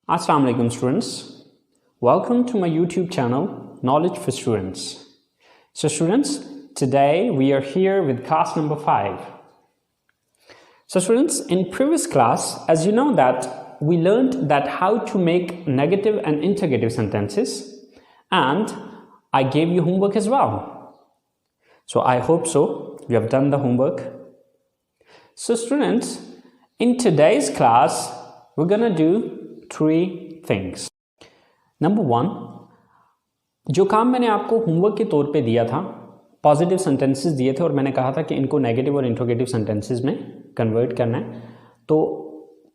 Assalamu alaikum students. Welcome to my YouTube channel Knowledge for Students. So students, today we are here with class number 5. So students, in previous class, as you know that we learned that how to make negative and interrogative sentences, and I gave you homework as well. So I hope so you have done the homework. So students, in today's class we're gonna do 3 things. Number 1, जो काम मैंने आपको homework के तौर पे दिया था, positive sentences दिए थे और मैंने कहा था कि इनको नेगेटिव और इंट्रोगेटिव सेंटेंसेस में कन्वर्ट करना है। तो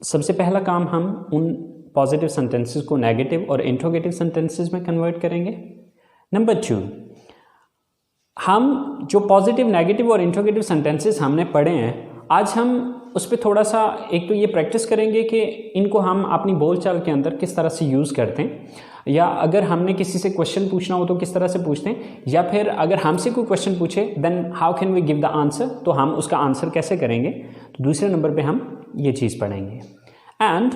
सबसे पहला काम हम उन पॉजिटिव सेंटेंसेस को नेगेटिव और इंट्रोगेटिव सेंटेंसेस में कन्वर्ट करेंगे। नंबर 2, हम जो पॉजिटिव, नेगेटिव और इंट्रोगेटिव सेंटेंसेस हमने पढ़े हैं, आज हम उस पर थोड़ा सा एक तो ये प्रैक्टिस करेंगे कि इनको हम अपनी बोलचाल के अंदर किस तरह से यूज़ करते हैं, या अगर हमने किसी से क्वेश्चन पूछना हो तो किस तरह से पूछते हैं, या फिर अगर हमसे कोई क्वेश्चन पूछे then how can we give the answer, तो हम उसका आंसर कैसे करेंगे। तो दूसरे नंबर पे हम ये चीज़ पढ़ेंगे। एंड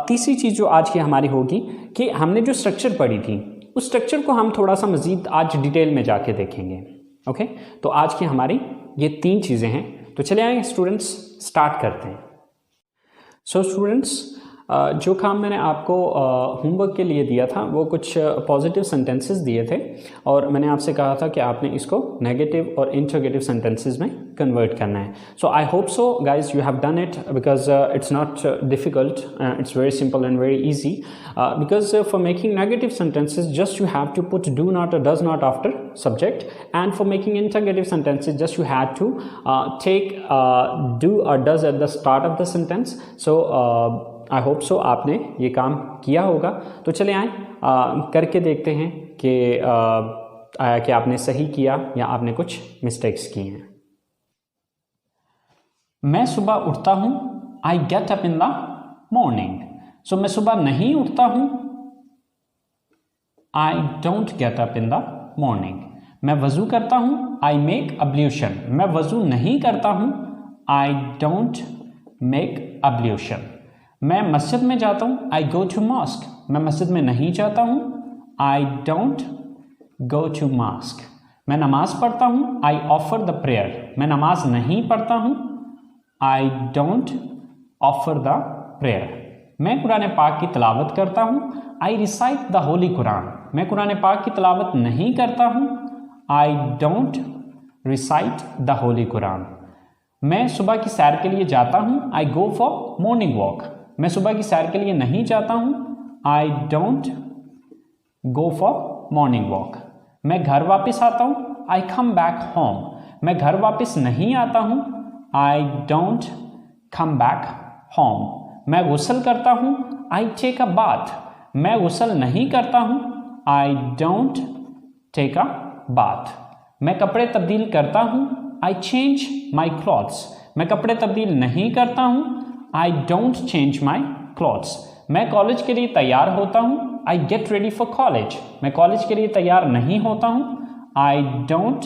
तीसरी चीज़ जो आज की हमारी होगी कि हमने जो स्ट्रक्चर पढ़ी थी उस स्ट्रक्चर को हम थोड़ा सा मज़ीद आज डिटेल में जाके देखेंगे। ओके, तो आज की हमारी ये 3 चीज़ें हैं। तो चले आए स्टूडेंट्स, स्टार्ट करते हैं। सो स्टूडेंट्स, जो काम मैंने आपको होमवर्क के लिए दिया था वो कुछ पॉजिटिव सेंटेंसेस दिए थे और मैंने आपसे कहा था कि आपने इसको नेगेटिव और इंट्रोगेटिव सेंटेंसेस में कन्वर्ट करना है। So I hope so guys you have done it because it's not difficult, it's very simple and very easy because for making negative sentences just you have to put do not or does not after subject, and for making interrogative sentences just you had to take do or does at the start of the sentence. So I hope सो आपने ये काम किया होगा। तो चले आए करके देखते हैं कि आपने सही किया या आपने कुछ मिस्टेक्स की हैं। मैं सुबह उठता हूँ, I get up in the morning. So मैं सुबह नहीं उठता हूँ, I don't get up in the morning. मैं वज़ू करता हूँ, आई मेक अब्ल्यूशन। मैं वज़ू नहीं करता हूँ, आई डोंट मेक अब्ल्यूशन। मैं मस्जिद में जाता हूँ, आई गो टू मॉस्क। मैं मस्जिद में नहीं जाता हूँ, I don't go to mosque. मैं नमाज पढ़ता हूँ, आई ऑफर द प्रेयर। मैं नमाज नहीं पढ़ता हूँ, I don't offer the prayer. मैं कुरान पाक की तिलावत करता हूँ, आई रिसाइट द होली कुरान। मैं कुरान पाक की तिलावत नहीं करता हूँ, I don't recite the Holi Quran. मैं सुबह की सैर के लिए जाता हूँ, I go for morning walk. मैं सुबह की सैर के लिए नहीं जाता हूँ, I don't go for morning walk. मैं घर वापस आता हूँ, आई कम बैक होम। मैं घर वापस नहीं आता हूँ, I don't come back home. मैं गुस्ल करता हूँ, आई टेक अ बाथ। मैं गुस्ल नहीं करता हूँ, I don't take a bath. मैं कपड़े तब्दील करता हूँ, आई चेंज माई क्लॉथ्स। मैं कपड़े तब्दील नहीं करता हूँ, I don't change my clothes. मैं कॉलेज के लिए तैयार होता हूँ, I get ready for college. मैं कॉलेज के लिए तैयार नहीं होता हूँ, I don't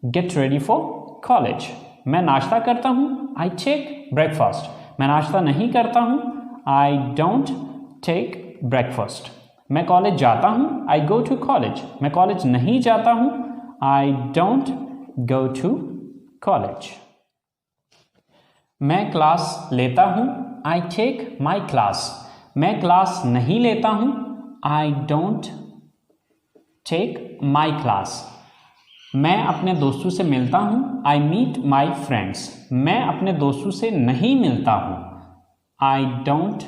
get ready for college. मैं नाश्ता करता हूँ, आई टेक ब्रेकफास्ट। मैं नाश्ता नहीं करता हूँ, आई डोंट टेक ब्रेकफास्ट। मैं कॉलेज जाता हूँ, आई गो टू कॉलेज। मैं कॉलेज नहीं जाता हूँ, I don't go to college. मैं क्लास लेता हूँ, आई टेक माई क्लास। मैं क्लास नहीं लेता हूँ, I don't take my class. मैं अपने दोस्तों से मिलता हूँ, आई मीट माई फ्रेंड्स। मैं अपने दोस्तों से नहीं मिलता हूँ, I don't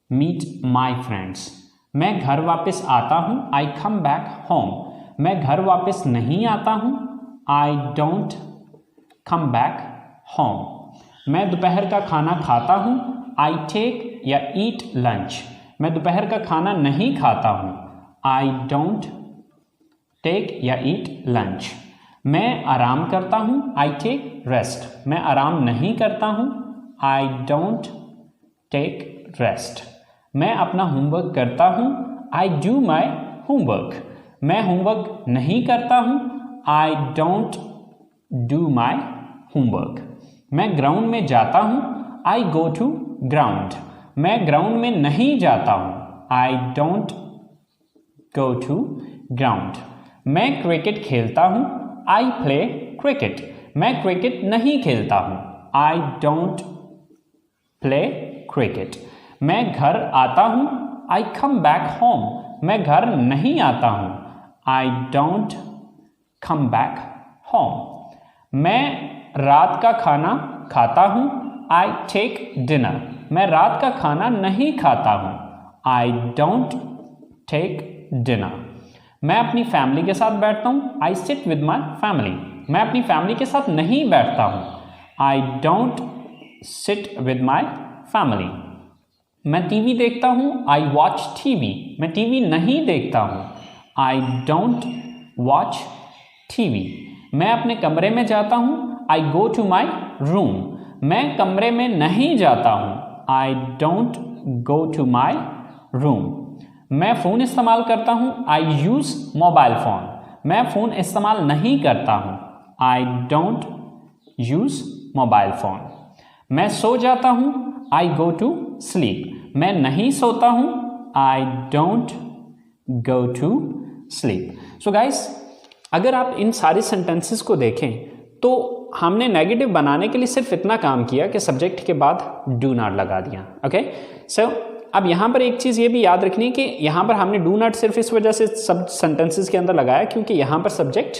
meet my friends. मैं घर वापस आता हूँ, आई कम बैक होम। मैं घर वापस नहीं आता हूँ, I don't come back home. मैं दोपहर का खाना खाता हूँ, आई टेक या ईट लंच। मैं दोपहर का खाना नहीं खाता हूँ, आई डोंट टेक या ईट लंच। मैं आराम करता हूँ, आई टेक रेस्ट। मैं आराम नहीं करता हूँ, आई डोंट टेक रेस्ट। मैं अपना होमवर्क करता हूँ, आई डू माई होमवर्क। मैं होमवर्क नहीं करता हूँ, I don't do my homework. मैं ग्राउंड में जाता हूँ, आई गो टू ग्राउंड। मैं ग्राउंड में नहीं जाता हूँ, I don't go to ground. मैं क्रिकेट खेलता हूँ, आई प्ले क्रिकेट। मैं क्रिकेट नहीं खेलता हूँ, आई डोंट प्ले क्रिकेट। मैं घर आता हूँ, आई कम बैक होम। मैं घर नहीं आता हूँ, I don't come back home. मैं रात का खाना खाता हूँ, आई टेक डिनर। मैं रात का खाना नहीं खाता हूँ, आई डोंट टेक डिनर। मैं अपनी फैमिली के साथ बैठता हूँ, आई सिट विद माई फैमिली। मैं अपनी फैमिली के साथ नहीं बैठता हूँ, I don't sit with my family. मैं टीवी देखता हूँ, आई वॉच टीवी। मैं टीवी नहीं देखता हूँ, आई डोंट वॉच टीवी। मैं अपने कमरे में जाता हूँ, I go to my room. मैं कमरे में नहीं जाता हूँ, I don't go to my room. मैं फ़ोन इस्तेमाल करता हूँ, आई यूज़ मोबाइल फ़ोन। मैं फ़ोन इस्तेमाल नहीं करता हूँ, I don't use mobile phone. मैं सो जाता हूँ, आई गो टू स्लीप। मैं नहीं सोता हूँ, I don't go to sleep. So guys, अगर आप इन सारे सेंटेंसेस को देखें तो हमने नेगेटिव बनाने के लिए सिर्फ इतना काम किया कि सब्जेक्ट के बाद डू नॉट लगा दिया। ओके, सो अब यहाँ पर एक चीज़ ये भी याद रखनी है कि यहाँ पर हमने डू नॉट सिर्फ इस वजह से सब सेंटेंसेस के अंदर लगाया क्योंकि यहाँ पर सब्जेक्ट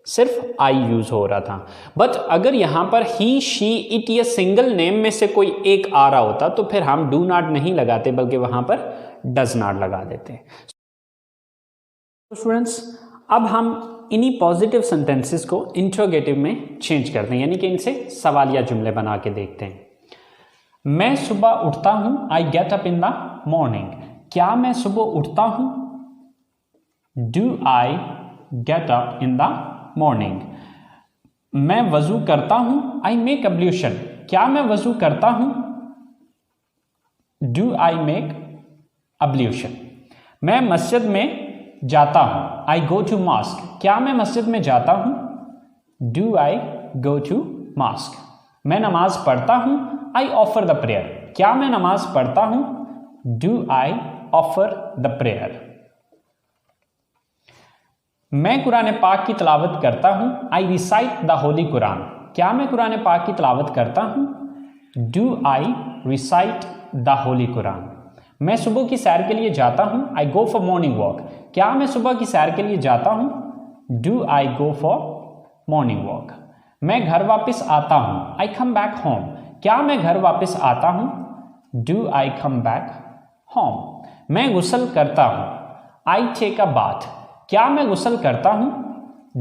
सिर्फ आई यूज़ हो रहा था। बट अगर यहाँ पर ही, शी, इट या सिंगल नेम में से कोई एक आ रहा होता तो फिर हम डू नॉट नहीं लगाते बल्कि वहाँ पर डज नॉट लगा देते। स्टूडेंट्स, अब हम इन्हीं पॉजिटिव सेंटेंसेस को इंट्रोगेटिव में चेंज करते हैं, यानी कि इनसे सवालिया जुमले बना के देखते हैं। मैं सुबह उठता हूं, आई get up in the morning. क्या मैं सुबह उठता हूं? Do I get up in the morning. मैं वजू करता हूं, आई मेक अब्ल्यूशन। क्या मैं वजू करता हूं? Do I make ablution. मैं मस्जिद में जाता हूं, आई गो टू मॉस्क। क्या मैं मस्जिद में जाता हूं? Do I go to mosque. मैं नमाज पढ़ता हूं, आई ऑफर द प्रेयर। क्या मैं नमाज पढ़ता हूं? Do I offer the prayer. मैं कुरान पाक की तिलावत करता हूं, आई रिसाइट द होली कुरान। क्या मैं कुरान पाक की तिलावत करता हूं? Do I recite the Holi Quran. मैं सुबह की सैर के लिए जाता हूं, आई गो फॉर मॉर्निंग वॉक। क्या मैं सुबह की सैर के लिए जाता हूं? Do I go for morning walk. मैं घर वापस आता हूं, आई कम बैक होम। क्या मैं घर वापस आता हूं? Do I come back home. मैं गुस्ल करता हूं, आई टेक अ बाथ। क्या मैं गुस्ल करता हूं?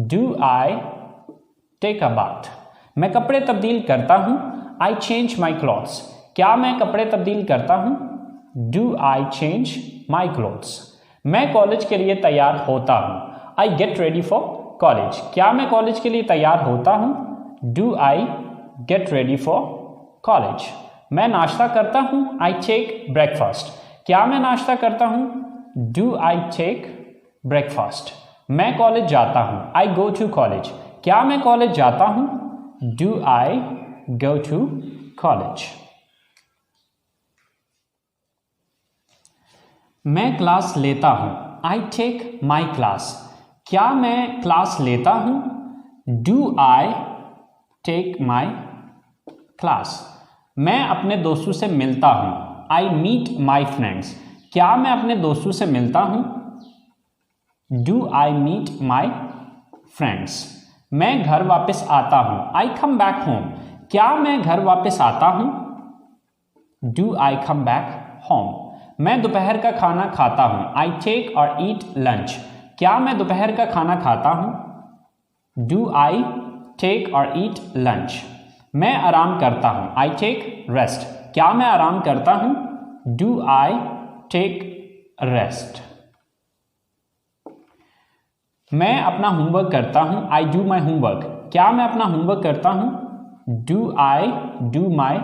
Do I take a bath. मैं कपड़े तब्दील करता हूं, आई चेंज माई क्लॉथ्स। क्या मैं कपड़े तब्दील करता हूं? Do I change my clothes. मैं कॉलेज के लिए तैयार होता हूं, I get ready for college. क्या मैं कॉलेज के लिए तैयार होता हूं? Do I get ready for college. मैं नाश्ता करता हूं, आई टेक ब्रेकफास्ट। क्या मैं नाश्ता करता हूं? Do I take breakfast. मैं कॉलेज जाता हूं, आई गो टू कॉलेज। क्या मैं कॉलेज जाता हूं? Do I go to college. मैं क्लास लेता हूं, आई टेक माई क्लास। क्या मैं क्लास लेता हूं? Do I take my class. मैं अपने दोस्तों से मिलता हूं, आई मीट माई फ्रेंड्स। क्या मैं अपने दोस्तों से मिलता हूं? Do I meet my friends. मैं घर वापस आता हूं, आई कम बैक होम। क्या मैं घर वापस आता हूं? Do I come back home. मैं दोपहर का खाना खाता हूं, आई टेक और ईट लंच। क्या मैं दोपहर का खाना खाता हूं? डू आई टेक और ईट लंच। मैं आराम करता हूं, आई टेक रेस्ट। क्या मैं आराम करता हूं? Do I take rest. मैं अपना होमवर्क करता हूं, आई डू माई होमवर्क। क्या मैं अपना होमवर्क करता हूं? Do I do my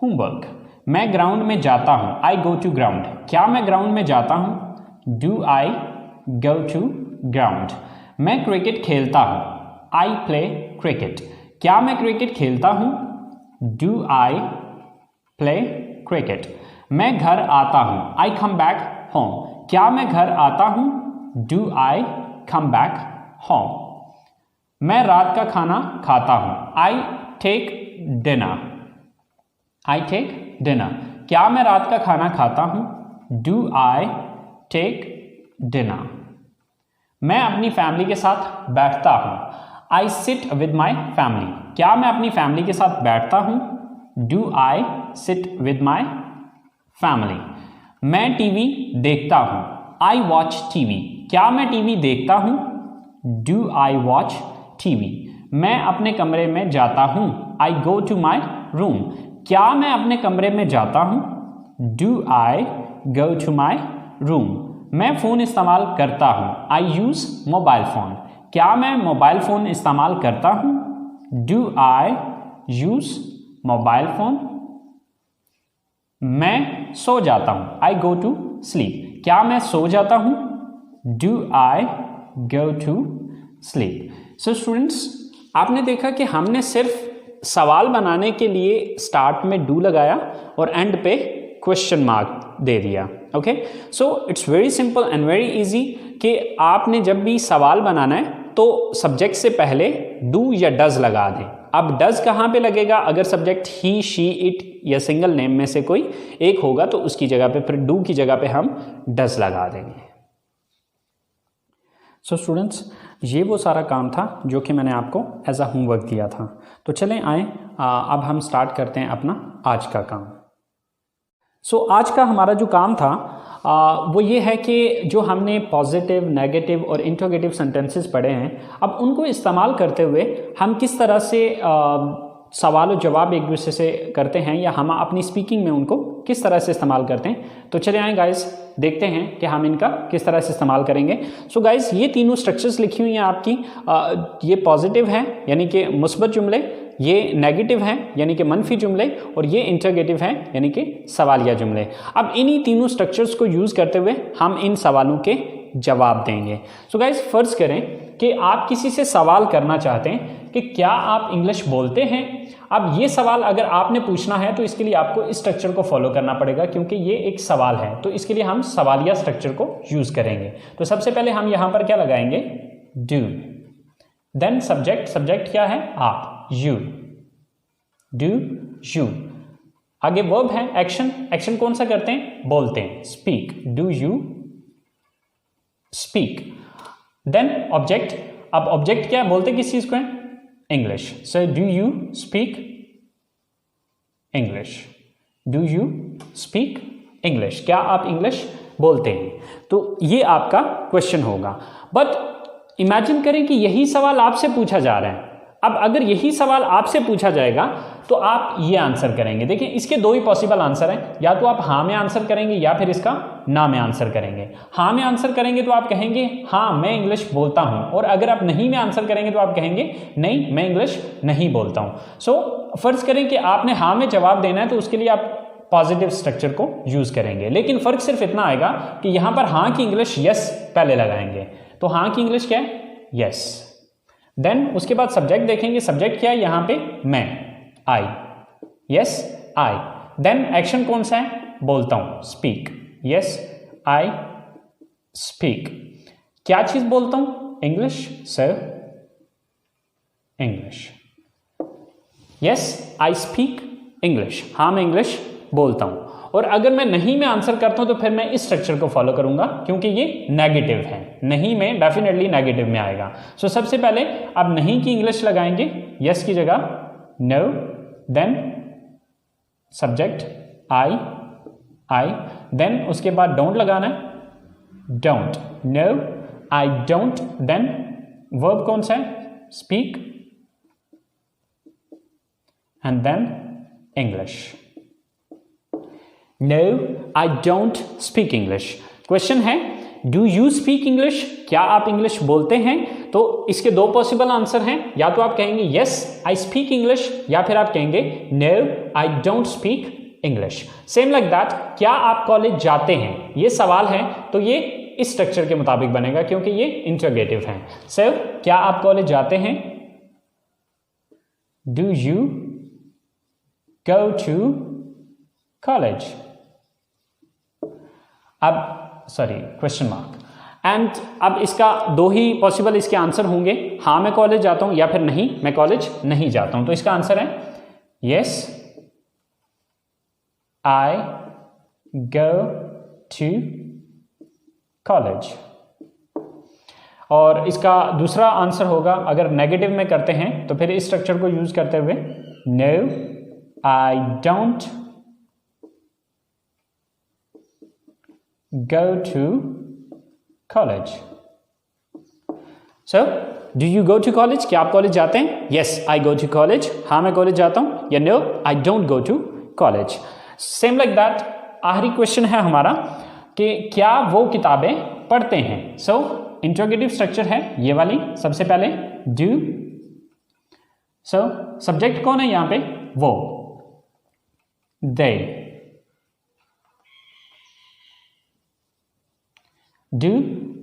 homework. मैं ग्राउंड में जाता हूं, आई गो टू ग्राउंड। क्या मैं ग्राउंड में जाता हूं? Do I go to ground. मैं क्रिकेट खेलता हूं, आई प्ले क्रिकेट। क्या मैं क्रिकेट खेलता हूं? Do I play cricket. मैं घर आता हूं, आई कम बैक होम। क्या मैं घर आता हूं? Do I come back home. मैं रात का खाना खाता हूं, I take dinner. I take dinner. क्या मैं रात का खाना खाता हूं? Do I take dinner. मैं अपनी फैमिली के साथ बैठता हूं, I sit with my family. क्या मैं अपनी फैमिली के साथ बैठता हूं? Do I sit with my family. मैं टीवी देखता हूं, आई वॉच टीवी। क्या मैं टीवी देखता हूं? Do I watch TV. मैं अपने कमरे में जाता हूं, आई गो टू माई रूम। क्या मैं अपने कमरे में जाता हूं? Do I go to my room. मैं फ़ोन इस्तेमाल करता हूं, आई यूज़ मोबाइल फ़ोन। क्या मैं मोबाइल फ़ोन इस्तेमाल करता हूं? Do I use mobile phone. मैं सो जाता हूं, आई गो टू स्लीप। क्या मैं सो जाता हूं? Do I go to sleep. So students, आपने देखा कि हमने सिर्फ सवाल बनाने के लिए स्टार्ट में डू लगाया और एंड पे क्वेश्चन मार्क दे दिया। Okay, so it's very simple and very easy कि आपने जब भी सवाल बनाना है तो सब्जेक्ट से पहले डू या डज लगा दें। अब डज कहाँ पे लगेगा? अगर सब्जेक्ट ही, शी, इट या सिंगल नेम में से कोई एक होगा तो उसकी जगह पे फिर डू की जगह पे हम डज लगा देंगे। सो स्टूडेंट्स, ये वो सारा काम था जो कि मैंने आपको एज अ होमवर्क दिया था। तो चलें आए अब हम स्टार्ट करते हैं अपना आज का काम। सो आज का हमारा जो काम था वो ये है कि जो हमने पॉजिटिव, नेगेटिव और इंट्रोगेटिव सेंटेंसेस पढ़े हैं, अब उनको इस्तेमाल करते हुए हम किस तरह से सवाल और जवाब एक दूसरे से करते हैं या हम अपनी स्पीकिंग में उनको किस तरह से इस्तेमाल करते हैं। तो चले आए गाइस, देखते हैं कि हम इनका किस तरह से इस्तेमाल करेंगे। सो गाइस, ये तीनों स्ट्रक्चर्स लिखी हुई हैं आपकी। ये पॉजिटिव हैं यानी कि मुस्बत जुमले, ये नेगेटिव हैं यानी कि मनफी जुमले, और ये इंटरगेटिव हैं यानी कि सवालिया जुमले। अब इन्हीं तीनों स्ट्रक्चर्स को यूज़ करते हुए हम इन सवालों के जवाब देंगे। सो गाइस, फर्ज करें कि आप किसी से सवाल करना चाहते हैं कि क्या आप इंग्लिश बोलते हैं। अब ये सवाल अगर आपने पूछना है तो इसके लिए आपको इस स्ट्रक्चर को फॉलो करना पड़ेगा, क्योंकि ये एक सवाल है। तो इसके लिए हम सवालिया स्ट्रक्चर को यूज़ करेंगे। तो सबसे पहले हम यहाँ पर क्या लगाएंगे? डू। देन सब्जेक्ट, सब्जेक्ट क्या है? आप, यू। Do you. आगे वर्ब है एक्शन, एक्शन कौन सा करते हैं? बोलते हैं, speak. Do you speak. Then object, अब ऑब्जेक्ट क्या है? बोलते किस चीज को है? English. So do you speak English. Do you speak English. क्या आप इंग्लिश बोलते हैं? तो ये आपका क्वेश्चन होगा। बट इमेजिन करें कि यही सवाल आपसे पूछा जा रहा है। अब अगर यही सवाल आपसे पूछा जाएगा तो आप ये आंसर करेंगे। देखिए, इसके दो ही पॉसिबल आंसर हैं, या तो आप हाँ में आंसर करेंगे या फिर इसका ना में आंसर करेंगे। हाँ में आंसर करेंगे तो आप कहेंगे हाँ मैं इंग्लिश बोलता हूँ, और अगर आप नहीं में आंसर करेंगे तो आप कहेंगे नहीं मैं इंग्लिश नहीं बोलता हूँ। सो फर्ज करें कि आपने हाँ में जवाब देना है तो उसके लिए आप पॉजिटिव स्ट्रक्चर को यूज करेंगे, लेकिन फर्क सिर्फ इतना आएगा कि यहाँ पर हाँ की इंग्लिश यस पहले लगाएंगे। तो हाँ की इंग्लिश क्या है? यस। देन उसके बाद सब्जेक्ट देखेंगे, सब्जेक्ट क्या है यहाँ पे? मैं, आई। यस, आई। देन एक्शन कौन सा है? बोलता हूं, स्पीक। Yes, I speak. क्या चीज बोलता हूं? English. Sir, English. Yes, I speak English. हाँ मैं इंग्लिश बोलता हूं। और अगर मैं नहीं में आंसर करता हूं तो फिर मैं इस स्ट्रक्चर को फॉलो करूंगा, क्योंकि ये नेगेटिव है। नहीं में डेफिनेटली नेगेटिव में आएगा। सो सबसे पहले अब नहीं की इंग्लिश लगाएंगे, यस की जगह no. Then subject I. Then उसके बाद डोंट लगाना है, don't. No, I don't. Then verb कौन सा है? Speak. And then English. No, I don't speak English. Question है डू यू स्पीक इंग्लिश? क्या आप इंग्लिश बोलते हैं? तो इसके दो पॉसिबल आंसर हैं, या तो आप कहेंगे यस आई स्पीक इंग्लिश, या फिर आप कहेंगे no I don't speak English. Same like that, क्या आप कॉलेज जाते हैं? ये सवाल है तो ये इस स्ट्रक्चर के मुताबिक बनेगा, क्योंकि ये इंटरोगेटिव है। सो क्या आप कॉलेज जाते हैं? Do you go to college? अब सॉरी क्वेश्चन मार्क। एंड अब इसका दो ही पॉसिबल इसके आंसर होंगे, हाँ मैं कॉलेज जाता हूं या फिर नहीं मैं कॉलेज नहीं जाता हूं। तो इसका आंसर है yes I go to college. और इसका दूसरा आंसर होगा, अगर नेगेटिव में करते हैं तो फिर इस स्ट्रक्चर को यूज करते हुए no I don't go to college. So do you go to college, क्या आप कॉलेज जाते हैं? Yes I go to college, हाँ मैं कॉलेज जाता हूं, या no I don't go to college. Same like that आखिरी क्वेश्चन है हमारा कि क्या वो किताबें पढ़ते हैं। सो इंट्रोगेटिव स्ट्रक्चर है ये वाली, सबसे पहले डू। सो सब्जेक्ट कौन है यहां पे? वो, दे। Do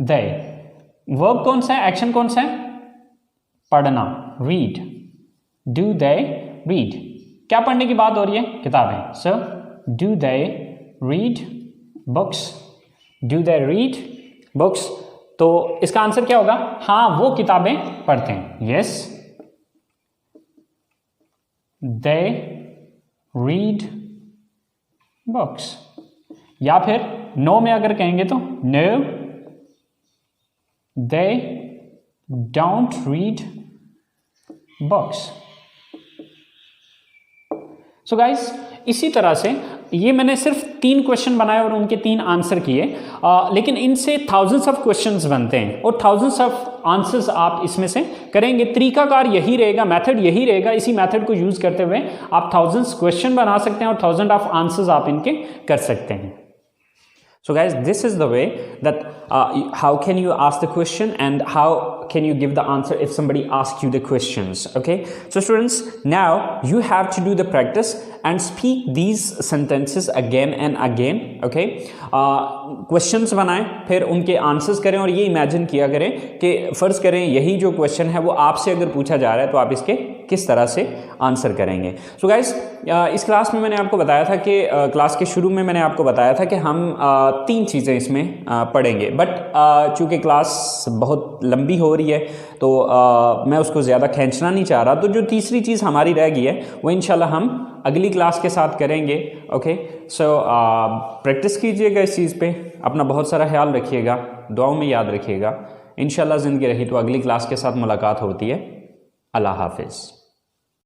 they. वर्ब कौन सा है, एक्शन कौन सा है? पढ़ना, रीड। डू दे रीड, क्या पढ़ने की बात हो रही है? किताबें। So do they read books, do they read books. तो इसका आंसर क्या होगा? हाँ वो किताबें पढ़ते हैं, यस दे रीड बुक्स। या फिर नो में अगर कहेंगे तो no they don't read books. So guys इसी तरह से ये मैंने सिर्फ 3 क्वेश्चन बनाए और उनके 3 आंसर किए, लेकिन इनसे थाउजेंड्स ऑफ क्वेश्चंस बनते हैं और थाउजेंड्स ऑफ आंसर्स आप इसमें से करेंगे। तरीकाकार यही रहेगा, मेथड यही रहेगा। इसी मेथड को यूज करते हुए आप थाउजेंड्स क्वेश्चन बना सकते हैं और थाउजेंड ऑफ आंसर्स आप इनके कर सकते हैं। So guys, this is the way that how can you ask the question and how can you give the answer if somebody asks you the questions. Okay, so students, now you have to do the practice and speak these sentences again and again. Okay, questions बनाएं, फिर उनके answers करें और ये imagine किया करें कि फ़र्ज़ करें यही जो क्वेश्चन है वो आपसे अगर पूछा जा रहा है तो आप इसके किस तरह से आंसर करेंगे। सो गाइस इस क्लास में मैंने आपको बताया था कि क्लास के शुरू में मैंने आपको बताया था कि हम 3 चीज़ें इसमें पढ़ेंगे, बट चूँकि क्लास बहुत लंबी हो रही है तो मैं उसको ज़्यादा खींचना नहीं चाह रहा। तो जो तीसरी चीज़ हमारी रह गई है वो इंशाल्लाह हम अगली क्लास के साथ करेंगे। ओके, सो प्रैक्टिस कीजिएगा इस चीज़ पे, अपना बहुत सारा ख्याल रखिएगा, दुआओं में याद रखिएगा। इंशाल्लाह ज़िंदगी रही तो अगली क्लास के साथ मुलाकात होती है। अल्लाह हाफिज़।